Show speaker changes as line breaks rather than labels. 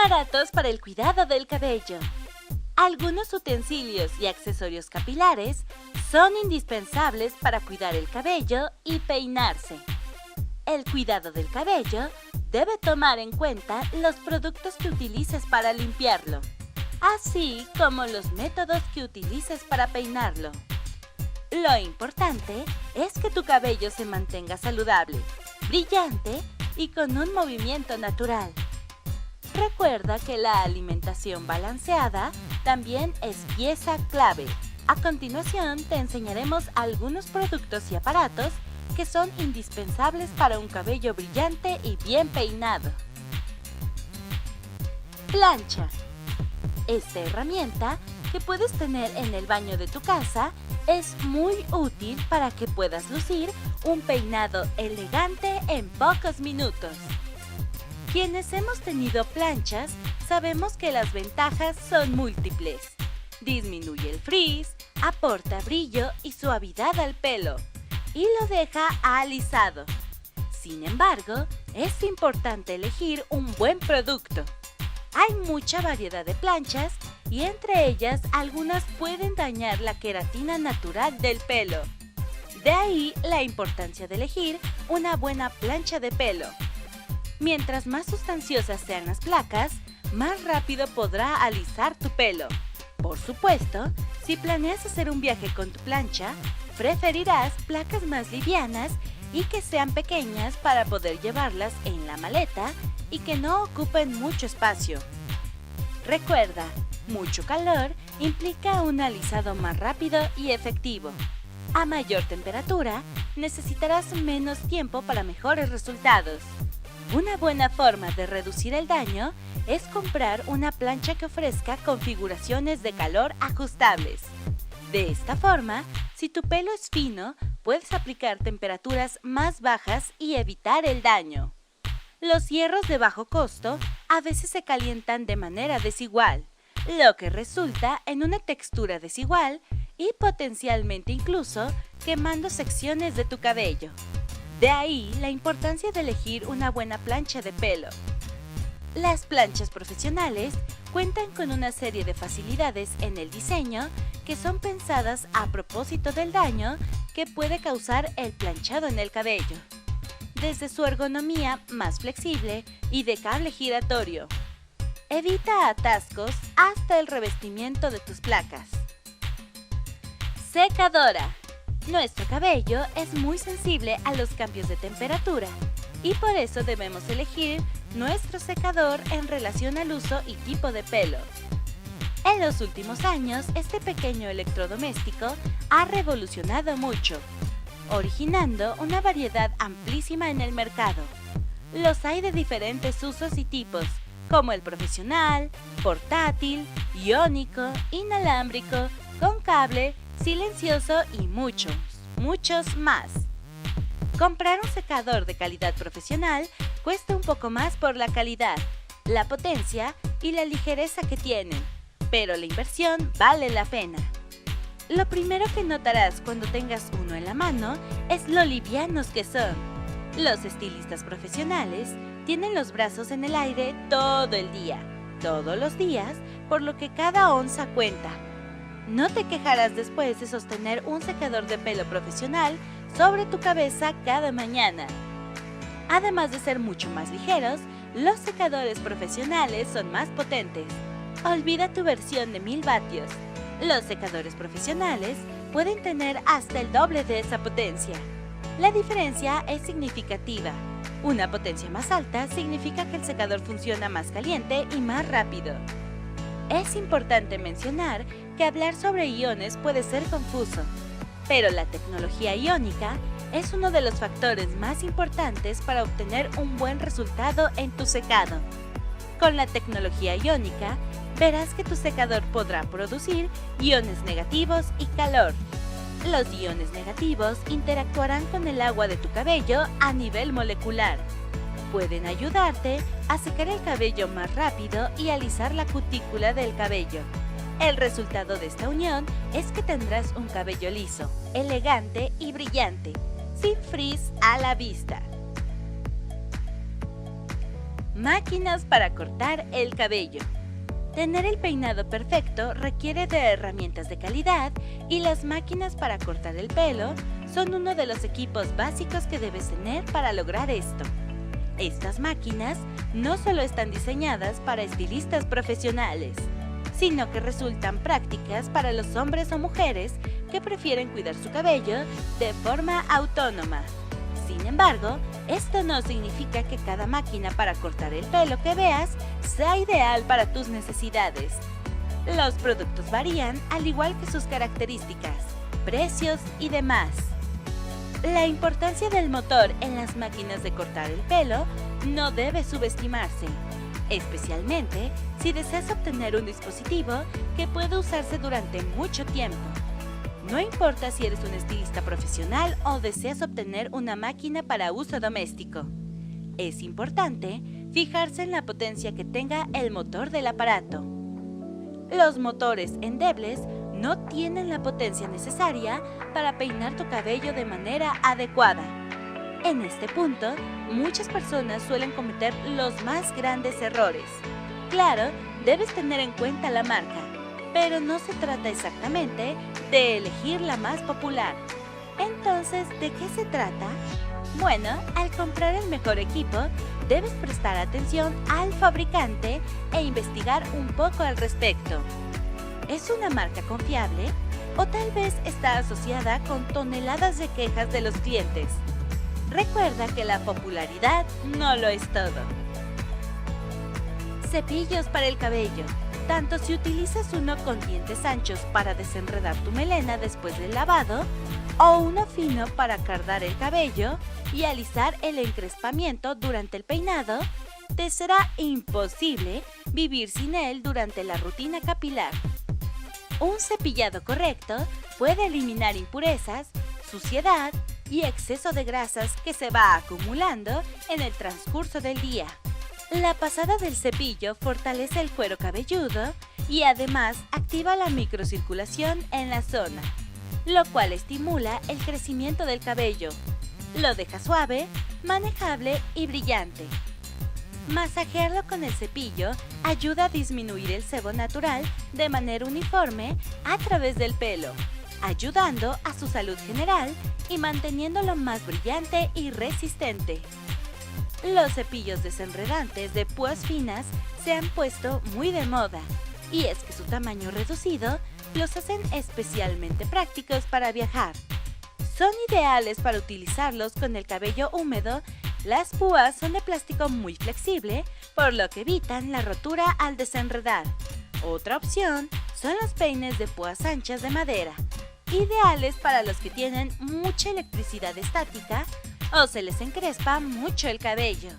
Aparatos para el cuidado del cabello. Algunos utensilios y accesorios capilares son indispensables para cuidar el cabello y peinarse. El cuidado del cabello debe tomar en cuenta los productos que utilices para limpiarlo, así como los métodos que utilices para peinarlo. Lo importante es que tu cabello se mantenga saludable, brillante y con un movimiento natural. Recuerda que la alimentación balanceada también es pieza clave. A continuación te enseñaremos algunos productos y aparatos que son indispensables para un cabello brillante y bien peinado. Plancha. Esta herramienta que puedes tener en el baño de tu casa es muy útil para que puedas lucir un peinado elegante en pocos minutos. Quienes hemos tenido planchas sabemos que las ventajas son múltiples. Disminuye el frizz, aporta brillo y suavidad al pelo y lo deja alisado. Sin embargo, es importante elegir un buen producto. Hay mucha variedad de planchas y entre ellas algunas pueden dañar la queratina natural del pelo. De ahí la importancia de elegir una buena plancha de pelo. Mientras más sustanciosas sean las placas, más rápido podrá alisar tu pelo. Por supuesto, si planeas hacer un viaje con tu plancha, preferirás placas más livianas y que sean pequeñas para poder llevarlas en la maleta y que no ocupen mucho espacio. Recuerda, mucho calor implica un alisado más rápido y efectivo. A mayor temperatura, necesitarás menos tiempo para mejores resultados. Una buena forma de reducir el daño es comprar una plancha que ofrezca configuraciones de calor ajustables. De esta forma, si tu pelo es fino, puedes aplicar temperaturas más bajas y evitar el daño. Los hierros de bajo costo a veces se calientan de manera desigual, lo que resulta en una textura desigual y potencialmente incluso quemando secciones de tu cabello. De ahí la importancia de elegir una buena plancha de pelo. Las planchas profesionales cuentan con una serie de facilidades en el diseño que son pensadas a propósito del daño que puede causar el planchado en el cabello. Desde su ergonomía más flexible y de cable giratorio, evita atascos hasta el revestimiento de tus placas. Secadora. Nuestro cabello es muy sensible a los cambios de temperatura y por eso debemos elegir nuestro secador en relación al uso y tipo de pelo. En los últimos años, este pequeño electrodoméstico ha revolucionado mucho, originando una variedad amplísima en el mercado. Los hay de diferentes usos y tipos, como el profesional, portátil, iónico, inalámbrico, con cable, silencioso y muchos más. Comprar un secador de calidad profesional cuesta un poco más por la calidad, la potencia y la ligereza que tienen, pero la inversión vale la pena. Lo primero que notarás cuando tengas uno en la mano es lo livianos que son. Los estilistas profesionales tienen los brazos en el aire todo el día, todos los días, por lo que cada onza cuenta. No te quejarás después de sostener un secador de pelo profesional sobre tu cabeza cada mañana. Además de ser mucho más ligeros, los secadores profesionales son más potentes. Olvida tu versión de 1000 vatios. Los secadores profesionales pueden tener hasta el doble de esa potencia. La diferencia es significativa. Una potencia más alta significa que el secador funciona más caliente y más rápido. Es importante mencionar que hablar sobre iones puede ser confuso, pero la tecnología iónica es uno de los factores más importantes para obtener un buen resultado en tu secado. Con la tecnología iónica, verás que tu secador podrá producir iones negativos y calor. Los iones negativos interactuarán con el agua de tu cabello a nivel molecular. Pueden ayudarte a secar el cabello más rápido y alisar la cutícula del cabello. El resultado de esta unión es que tendrás un cabello liso, elegante y brillante, sin frizz a la vista. Máquinas para cortar el cabello. Tener el peinado perfecto requiere de herramientas de calidad y las máquinas para cortar el pelo son uno de los equipos básicos que debes tener para lograr esto. Estas máquinas no solo están diseñadas para estilistas profesionales, sino que resultan prácticas para los hombres o mujeres que prefieren cuidar su cabello de forma autónoma. Sin embargo, esto no significa que cada máquina para cortar el pelo que veas sea ideal para tus necesidades. Los productos varían al igual que sus características, precios y demás. La importancia del motor en las máquinas de cortar el pelo no debe subestimarse, especialmente si deseas obtener un dispositivo que pueda usarse durante mucho tiempo. No importa si eres un estilista profesional o deseas obtener una máquina para uso doméstico. Es importante fijarse en la potencia que tenga el motor del aparato. Los motores endebles no tienen la potencia necesaria para peinar tu cabello de manera adecuada. En este punto, muchas personas suelen cometer los más grandes errores. Claro, debes tener en cuenta la marca, pero no se trata exactamente de elegir la más popular. Entonces, ¿de qué se trata? Bueno, al comprar el mejor equipo, debes prestar atención al fabricante e investigar un poco al respecto. ¿Es una marca confiable? ¿O tal vez está asociada con toneladas de quejas de los clientes? Recuerda que la popularidad no lo es todo. Cepillos para el cabello. Tanto si utilizas uno con dientes anchos para desenredar tu melena después del lavado, o uno fino para cardar el cabello y alisar el encrespamiento durante el peinado, te será imposible vivir sin él durante la rutina capilar. Un cepillado correcto puede eliminar impurezas, suciedad y exceso de grasas que se va acumulando en el transcurso del día. La pasada del cepillo fortalece el cuero cabelludo y además activa la microcirculación en la zona, lo cual estimula el crecimiento del cabello. Lo deja suave, manejable y brillante. Masajearlo con el cepillo ayuda a disminuir el sebo natural de manera uniforme a través del pelo, ayudando a su salud general y manteniéndolo más brillante y resistente. Los cepillos desenredantes de púas finas se han puesto muy de moda, y es que su tamaño reducido los hacen especialmente prácticos para viajar. Son ideales para utilizarlos con el cabello húmedo. Las púas son de plástico muy flexible, por lo que evitan la rotura al desenredar. Otra opción son los peines de púas anchas de madera, ideales para los que tienen mucha electricidad estática o se les encrespa mucho el cabello.